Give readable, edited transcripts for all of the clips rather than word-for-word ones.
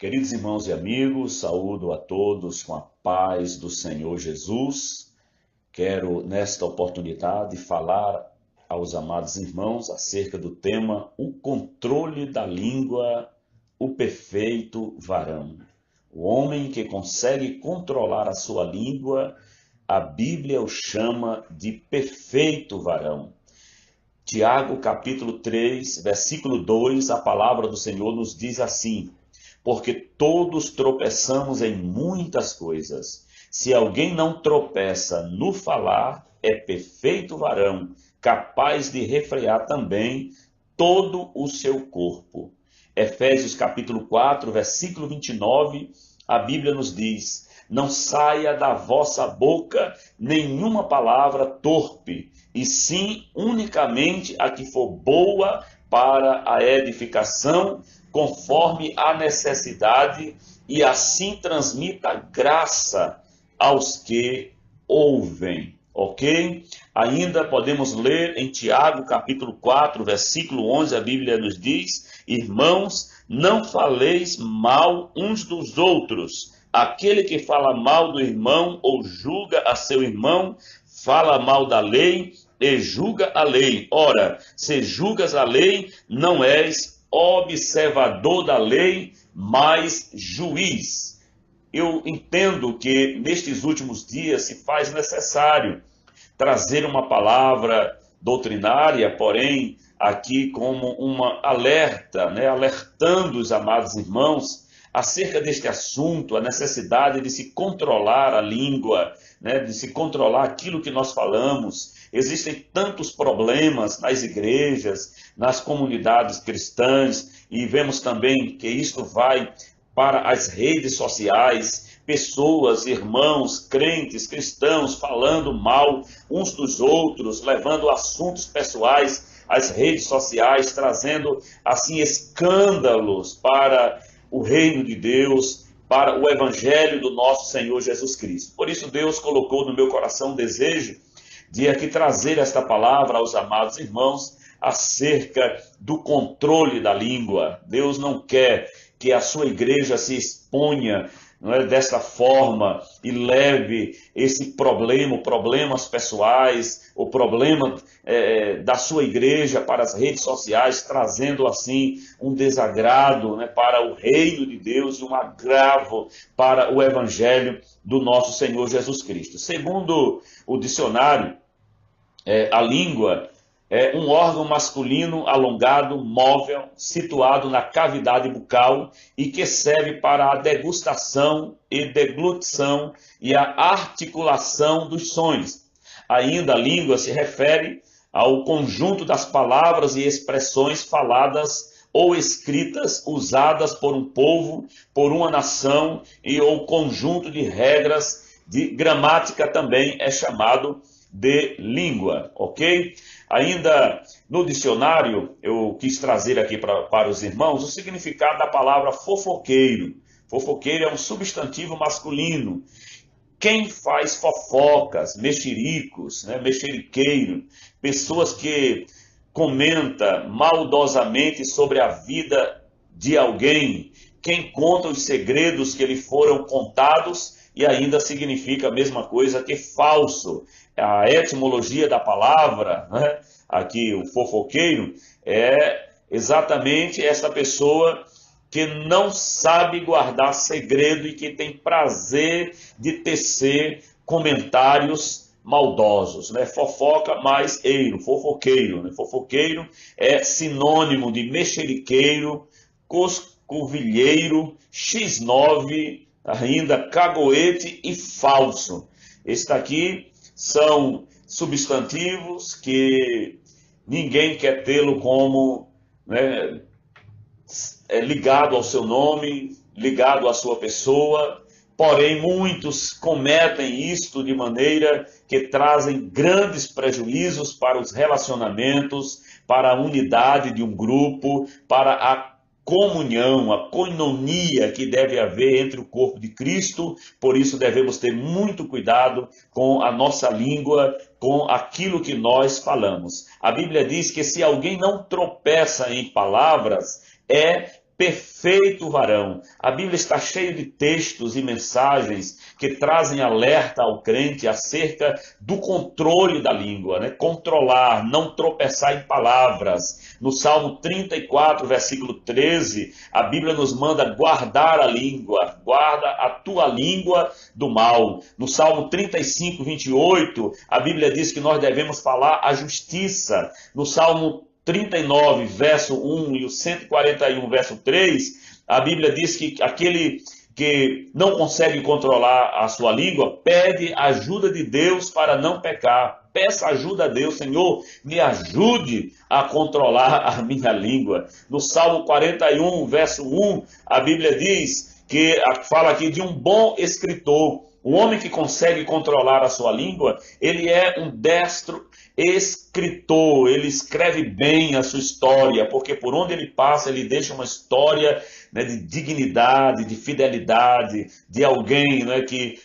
Queridos irmãos e amigos, saúdo a todos com a paz do Senhor Jesus. Quero, nesta oportunidade, falar aos amados irmãos acerca do tema o controle da língua, o perfeito varão. O homem que consegue controlar a sua língua, a Bíblia o chama de perfeito varão. Tiago, capítulo 3, versículo 2, a palavra do Senhor nos diz assim: porque todos tropeçamos em muitas coisas. Se alguém não tropeça no falar, é perfeito varão, capaz de refrear também todo o seu corpo. Efésios capítulo 4, versículo 29, a Bíblia nos diz: não saia da vossa boca nenhuma palavra torpe, e sim unicamente a que for boa para a edificação, conforme a necessidade, e assim transmita graça aos que ouvem. Ok? Ainda podemos ler em Tiago, capítulo 4, versículo 11, a Bíblia nos diz: irmãos, não faleis mal uns dos outros. Aquele que fala mal do irmão ou julga a seu irmão, fala mal da lei e julga a lei. Ora, se julgas a lei, não és observador da lei, mas juiz. Eu entendo que nestes últimos dias se faz necessário trazer uma palavra doutrinária, porém, aqui como uma alerta, alertando os amados irmãos acerca deste assunto, a necessidade de se controlar a língua, de se controlar aquilo que nós falamos. Existem tantos problemas nas igrejas, nas comunidades cristãs, e vemos também que isto vai para as redes sociais, pessoas, irmãos, crentes, cristãos, falando mal uns dos outros, levando assuntos pessoais às redes sociais, trazendo assim escândalos para o reino de Deus, para o evangelho do nosso Senhor Jesus Cristo. Por isso Deus colocou no meu coração o desejo de aqui trazer esta palavra aos amados irmãos acerca do controle da língua. Deus não quer que a sua igreja se exponha desta forma e leve esse problema, problemas pessoais, o problema da sua igreja para as redes sociais, trazendo assim um desagrado para o reino de Deus e um agravo para o evangelho do nosso Senhor Jesus Cristo. Segundo o dicionário, a língua é um órgão masculino alongado, móvel, situado na cavidade bucal e que serve para a degustação e deglutição e a articulação dos sons. Ainda a língua se refere ao conjunto das palavras e expressões faladas ou escritas usadas por um povo, por uma nação e ou conjunto de regras de gramática também é chamado de língua, ok? Ainda no dicionário, eu quis trazer aqui para os irmãos o significado da palavra fofoqueiro. Fofoqueiro é um substantivo masculino. Quem faz fofocas, mexericos, mexeriqueiro, pessoas que comentam maldosamente sobre a vida de alguém, quem conta os segredos que lhe foram contados, e ainda significa a mesma coisa que falso. A etimologia da palavra, aqui o fofoqueiro, é exatamente essa pessoa que não sabe guardar segredo e que tem prazer de tecer comentários maldosos, fofoca mais eiro, fofoqueiro. Fofoqueiro é sinônimo de mexeriqueiro, coscovilheiro, X9, ainda cagoete e falso. Este aqui são substantivos que ninguém quer tê-lo como ligado ao seu nome, ligado à sua pessoa, porém muitos cometem isto de maneira que trazem grandes prejuízos para os relacionamentos, para a unidade de um grupo, para a comunhão, a koinonia que deve haver entre o corpo de Cristo. Por isso devemos ter muito cuidado com a nossa língua, com aquilo que nós falamos. A Bíblia diz que se alguém não tropeça em palavras, é perfeito varão. A Bíblia está cheia de textos e mensagens que trazem alerta ao crente acerca do controle da língua, né? Controlar, não tropeçar em palavras. No Salmo 34, versículo 13, a Bíblia nos manda guardar a língua, guarda a tua língua do mal. No Salmo 35, 28, a Bíblia diz que nós devemos falar a justiça. No Salmo 39, verso 1 e o 141, verso 3, a Bíblia diz que aquele que não consegue controlar a sua língua, pede ajuda de Deus para não pecar. Peça ajuda a Deus, Senhor, me ajude a controlar a minha língua. No Salmo 41, verso 1, a Bíblia diz que fala aqui de um bom escritor. O homem que consegue controlar a sua língua, ele é um destro escritor, ele escreve bem a sua história, porque por onde ele passa, ele deixa uma história, né, de dignidade, de fidelidade, de alguém, né, que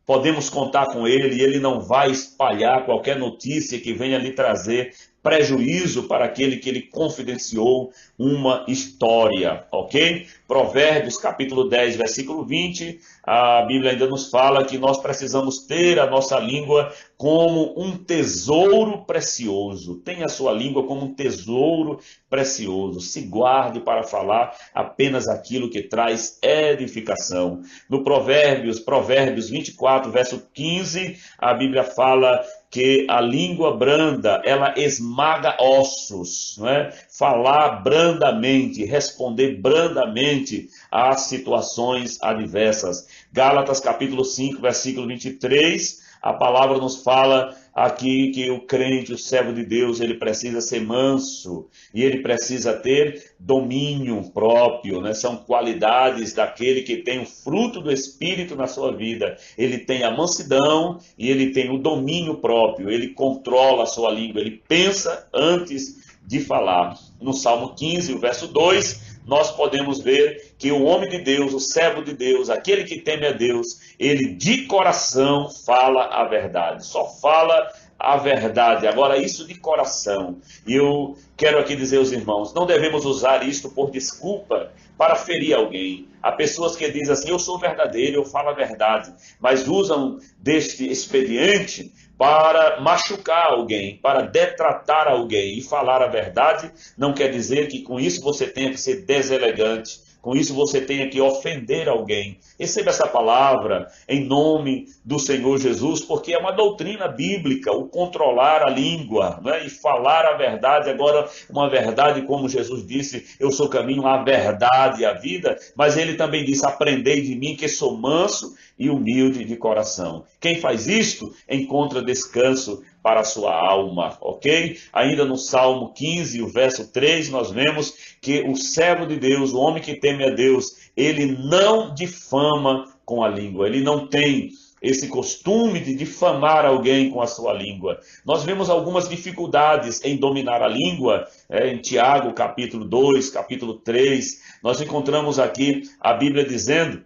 podemos contar com ele, e ele não vai espalhar qualquer notícia que venha lhe trazer prejuízo para aquele que ele confidenciou uma história, ok? Provérbios, capítulo 10, versículo 20, a Bíblia ainda nos fala que nós precisamos ter a nossa língua como um tesouro precioso. Tenha a sua língua como um tesouro precioso. Se guarde para falar apenas aquilo que traz edificação. No Provérbios 24, verso 15, a Bíblia fala que a língua branda, ela esmaga ossos, não é? Falar brandamente, responder brandamente às situações adversas. Gálatas capítulo 5, versículo 23, a palavra nos fala aqui que o crente, o servo de Deus, ele precisa ser manso e ele precisa ter domínio próprio, né? São qualidades daquele que tem o fruto do Espírito na sua vida. Ele tem a mansidão e ele tem o domínio próprio, ele controla a sua língua, ele pensa antes de falar. No Salmo 15, o verso 2, nós podemos ver que o homem de Deus, o servo de Deus, aquele que teme a Deus, ele de coração fala a verdade, só fala a verdade. Agora, isso de coração, e eu quero aqui dizer aos irmãos, não devemos usar isto por desculpa para ferir alguém. Há pessoas que dizem assim, eu sou verdadeiro, eu falo a verdade, mas usam deste expediente para machucar alguém, para detratar alguém. E falar a verdade não quer dizer que com isso você tenha que ser deselegante, com isso você tenha que ofender alguém. Receba essa palavra em nome do Senhor Jesus, porque é uma doutrina bíblica, o controlar a língua, né? E falar a verdade. Agora, uma verdade, como Jesus disse, eu sou o caminho, a verdade e a vida, mas ele também disse, aprendei de mim que sou manso e humilde de coração. Quem faz isto encontra descanso para a sua alma, ok? Ainda no Salmo 15, o verso 3, nós vemos que o servo de Deus, o homem que teme a Deus, ele não difama com a língua, ele não tem esse costume de difamar alguém com a sua língua. Nós vemos algumas dificuldades em dominar a língua, em Tiago, capítulo 2, capítulo 3, nós encontramos aqui a Bíblia dizendo,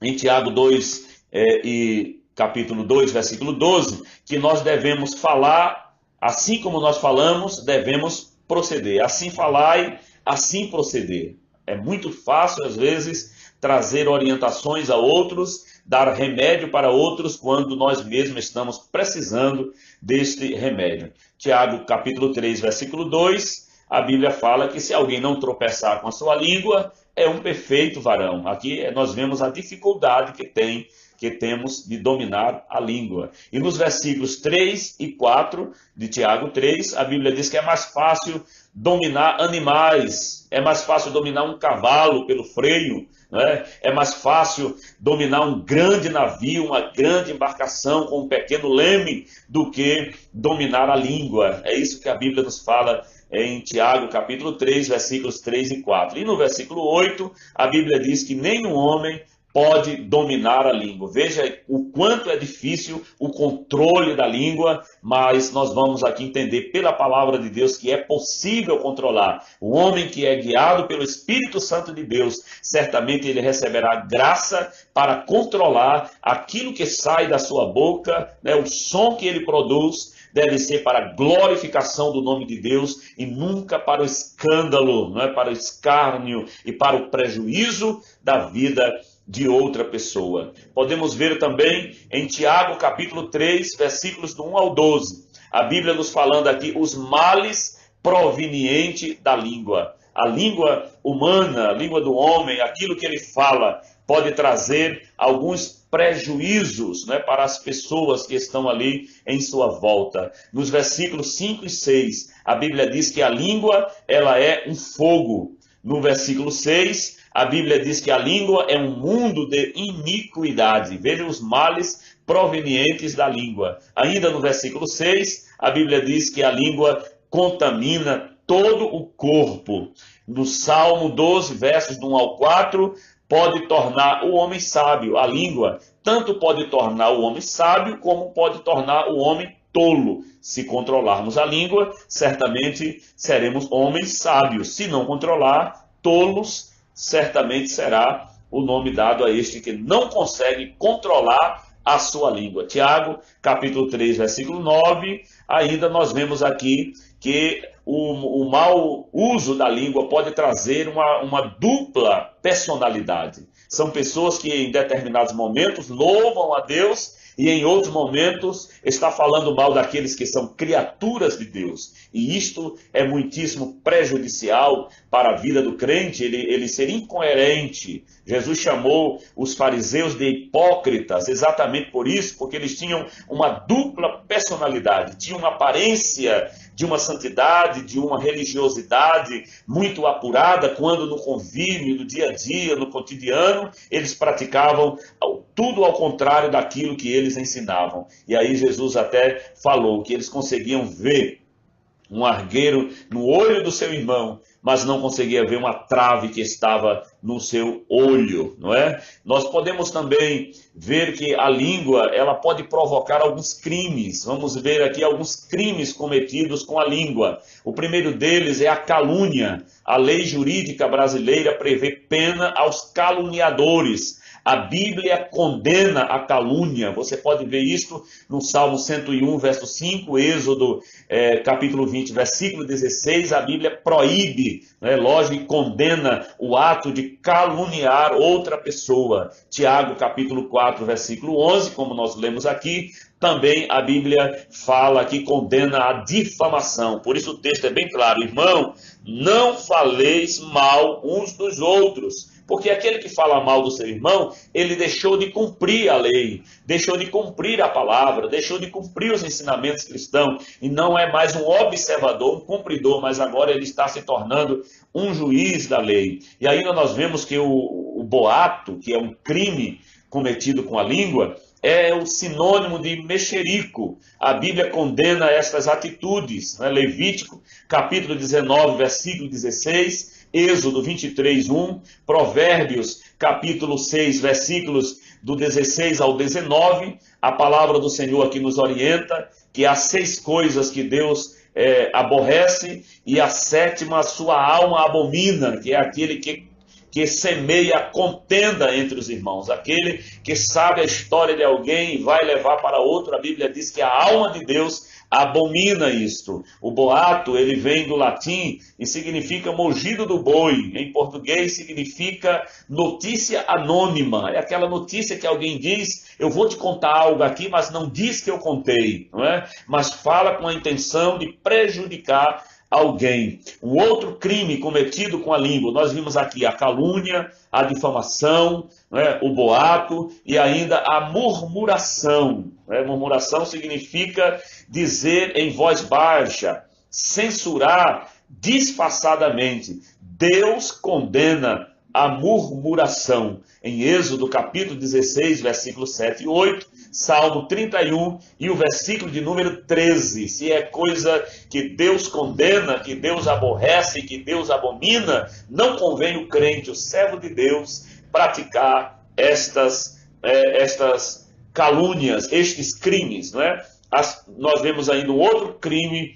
em Tiago 2 capítulo 2, versículo 12, que nós devemos falar, assim como nós falamos, devemos proceder. Assim falai, assim proceder. É muito fácil, às vezes, trazer orientações a outros, dar remédio para outros, quando nós mesmos estamos precisando deste remédio. Tiago, capítulo 3, versículo 2, a Bíblia fala que se alguém não tropeçar com a sua língua, é um perfeito varão. Aqui nós vemos a dificuldade que temos de dominar a língua. E nos versículos 3 e 4 de Tiago 3, a Bíblia diz que é mais fácil dominar animais, é mais fácil dominar um cavalo pelo freio, né? É mais fácil dominar um grande navio, uma grande embarcação com um pequeno leme, do que dominar a língua. É isso que a Bíblia nos fala em Tiago, capítulo 3, versículos 3 e 4. E no versículo 8, a Bíblia diz que nenhum homem pode dominar a língua. Veja o quanto é difícil o controle da língua, mas nós vamos aqui entender pela palavra de Deus que é possível controlar. O homem que é guiado pelo Espírito Santo de Deus, certamente ele receberá graça para controlar aquilo que sai da sua boca, né? O som que ele produz deve ser para a glorificação do nome de Deus e nunca para o escândalo, não é? Para o escárnio e para o prejuízo da vida de outra pessoa. Podemos ver também em Tiago capítulo 3, versículos do 1 ao 12. A Bíblia nos falando aqui os males provenientes da língua. A língua humana, a língua do homem, aquilo que ele fala, pode trazer alguns prejuízos, né, para as pessoas que estão ali em sua volta. Nos versículos 5 e 6, a Bíblia diz que a língua ela é um fogo. No versículo 6, a Bíblia diz que a língua é um mundo de iniquidade. Veja os males provenientes da língua. Ainda no versículo 6, a Bíblia diz que a língua contamina todo o corpo. No Salmo 12, versos do 1 ao 4, pode tornar o homem sábio. A língua tanto pode tornar o homem sábio, como pode tornar o homem tolo. Se controlarmos a língua, certamente seremos homens sábios. Se não controlar, tolos, certamente será o nome dado a este que não consegue controlar a sua língua. Tiago, capítulo 3, versículo 9, ainda nós vemos aqui que o mau uso da língua pode trazer uma dupla personalidade. São pessoas que em determinados momentos louvam a Deus e em outros momentos está falando mal daqueles que são criaturas de Deus. E isto é muitíssimo prejudicial para a vida do crente, ele ser incoerente. Jesus chamou os fariseus de hipócritas, exatamente por isso, porque eles tinham uma dupla personalidade, tinham uma aparência de uma santidade, de uma religiosidade muito apurada, quando no convívio, no dia a dia, no cotidiano, eles praticavam tudo ao contrário daquilo que eles ensinavam. E aí Jesus até falou que eles conseguiam ver um argueiro no olho do seu irmão, mas não conseguia ver uma trave que estava no seu olho, não é? Nós podemos também ver que a língua, ela pode provocar alguns crimes. Vamos ver aqui alguns crimes cometidos com a língua. O primeiro deles é a calúnia. A lei jurídica brasileira prevê pena aos caluniadores. A Bíblia condena a calúnia. Você pode ver isto no Salmo 101, verso 5, Êxodo, capítulo 20, versículo 16. A Bíblia proíbe, lógico, e condena o ato de caluniar outra pessoa. Tiago, capítulo 4, versículo 11, como nós lemos aqui, também a Bíblia fala que condena a difamação. Por isso o texto é bem claro. Irmão, não faleis mal uns dos outros. Porque aquele que fala mal do seu irmão, ele deixou de cumprir a lei, deixou de cumprir a palavra, deixou de cumprir os ensinamentos cristãos, e não é mais um observador, um cumpridor, mas agora ele está se tornando um juiz da lei. E ainda nós vemos que o boato, que é um crime cometido com a língua, é o sinônimo de mexerico. A Bíblia condena estas atitudes, Levítico, capítulo 19, versículo 16, Êxodo 23, 1, Provérbios, capítulo 6, versículos do 16 ao 19, a palavra do Senhor aqui nos orienta que há 6 coisas que Deus aborrece, e a 7ª a sua alma abomina, que é aquele que semeia contenda entre os irmãos, aquele que sabe a história de alguém e vai levar para outro. A Bíblia diz que a alma de Deus abomina isto. O boato, ele vem do latim e significa mugido do boi. Em português significa notícia anônima. É aquela notícia que alguém diz, eu vou te contar algo aqui, mas não diz que eu contei, não é? Mas fala com a intenção de prejudicar alguém. Um outro crime cometido com a língua, nós vimos aqui a calúnia, a difamação, o boato e ainda a murmuração. Murmuração significa dizer em voz baixa, censurar disfarçadamente. Deus condena a murmuração. Em Êxodo capítulo 16, versículos 7 e 8, Salmo 31 e o versículo de número 13. Se é coisa que Deus condena, que Deus aborrece, que Deus abomina, não convém o crente, o servo de Deus, praticar estas calúnias, estes crimes, não é? Nós vemos ainda um outro crime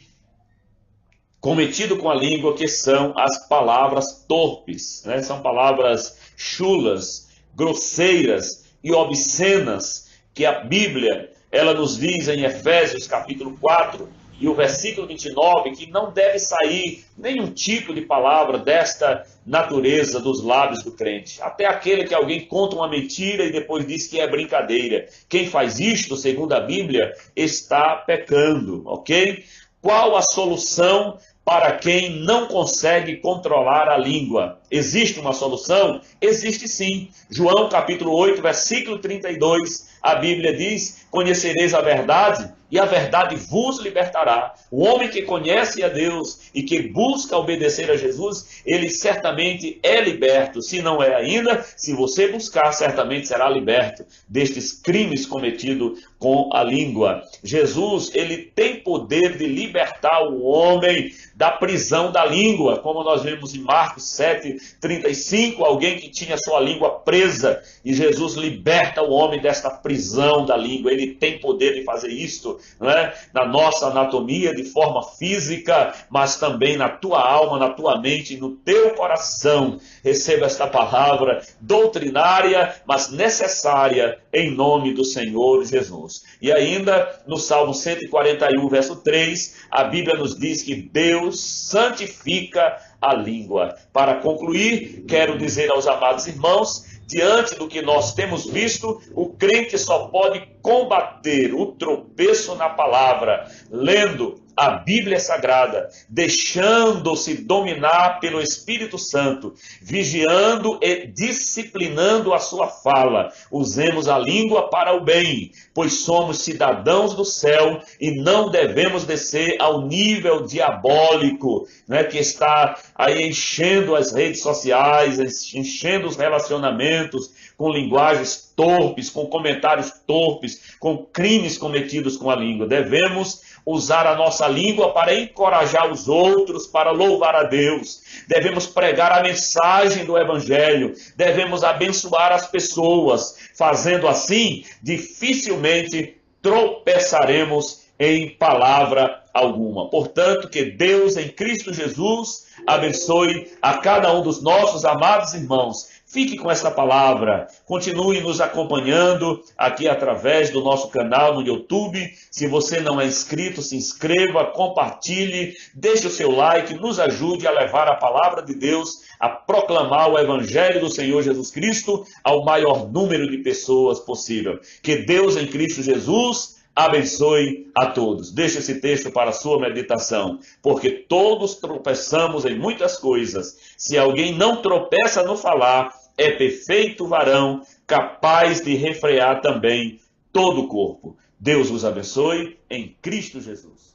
cometido com a língua, que são as palavras torpes, né? São palavras chulas, grosseiras e obscenas, que a Bíblia, ela nos diz em Efésios capítulo 4 e o versículo 29, que não deve sair nenhum tipo de palavra desta natureza dos lábios do crente. Até aquele que alguém conta uma mentira e depois diz que é brincadeira. Quem faz isto, segundo a Bíblia, está pecando, ok? Qual a solução para quem não consegue controlar a língua? Existe uma solução? Existe sim. João capítulo 8, versículo 32, a Bíblia diz: conhecereis a verdade e a verdade vos libertará. O homem que conhece a Deus e que busca obedecer a Jesus, ele certamente é liberto. Se não é ainda, se você buscar, certamente será liberto destes crimes cometidos com a língua. Jesus, ele tem poder de libertar o homem da prisão da língua, como nós vemos em Marcos 7:35, alguém que tinha sua língua presa, e Jesus liberta o homem desta prisão da língua. Ele tem poder de fazer isto, não é? Na nossa anatomia, de forma física, mas também na tua alma, na tua mente, no teu coração. Receba esta palavra doutrinária, mas necessária, em nome do Senhor Jesus. E ainda, no Salmo 141, verso 3, a Bíblia nos diz que Deus santifica a língua. Para concluir, quero dizer aos amados irmãos, diante do que nós temos visto, o crente só pode combater o tropeço na palavra, lendo a Bíblia Sagrada, deixando-se dominar pelo Espírito Santo, vigiando e disciplinando a sua fala. Usemos a língua para o bem, pois somos cidadãos do céu e não devemos descer ao nível diabólico, né, que está aí enchendo as redes sociais, enchendo os relacionamentos com linguagens torpes, com comentários torpes, com crimes cometidos com a língua. Devemos usar a nossa língua para encorajar os outros, para louvar a Deus. Devemos pregar a mensagem do Evangelho. Devemos abençoar as pessoas. Fazendo assim, dificilmente tropeçaremos em palavra alguma. Portanto, que Deus em Cristo Jesus abençoe a cada um dos nossos amados irmãos. Fique com esta palavra, continue nos acompanhando aqui através do nosso canal no YouTube. Se você não é inscrito, se inscreva, compartilhe, deixe o seu like, nos ajude a levar a palavra de Deus, a proclamar o Evangelho do Senhor Jesus Cristo ao maior número de pessoas possível. Que Deus em Cristo Jesus abençoe a todos. Deixe esse texto para a sua meditação, porque todos tropeçamos em muitas coisas. Se alguém não tropeça no falar, é perfeito varão, capaz de refrear também todo o corpo. Deus vos abençoe em Cristo Jesus.